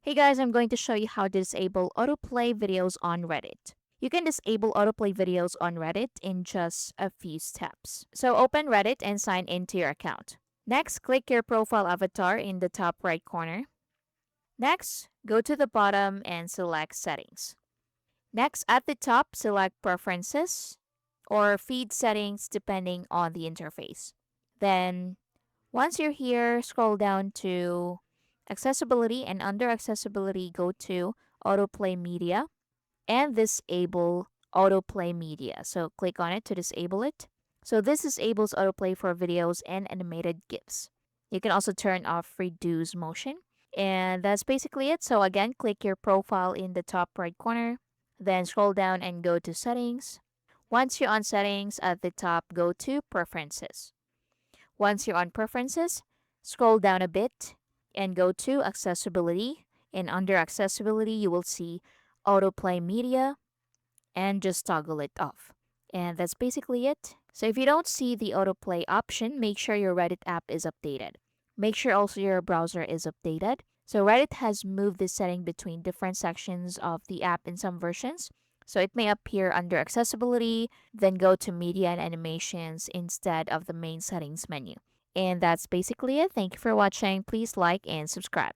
Hey guys, I'm going to show you how to disable autoplay videos on Reddit. You can disable autoplay videos on Reddit in just a few steps. So open Reddit and sign into your account. Next, click your profile avatar in the top right corner. Next, go to the bottom and select Settings. Next, at the top, select Preferences or Feed Settings depending on the interface. Then, once you're here, scroll down to Accessibility, and under Accessibility, go to Autoplay Media and disable Autoplay Media. So click on it to disable it. So this disables autoplay for videos and animated GIFs. You can also turn off reduce motion. And that's basically it. So again, click your profile in the top right corner, then scroll down and go to Settings. Once you're on Settings, at the top, go to Preferences. Once you're on Preferences, scroll down a bit and go to Accessibility. And under Accessibility, you will see Autoplay Media and just toggle it off. And that's basically it. So if you don't see the autoplay option, make sure your Reddit app is updated. Make sure also your browser is updated. So Reddit has moved this setting between different sections of the app in some versions. So it may appear under accessibility, then go to media and animations instead of the main settings menu. And that's basically it. Thank you for watching. Please like and subscribe.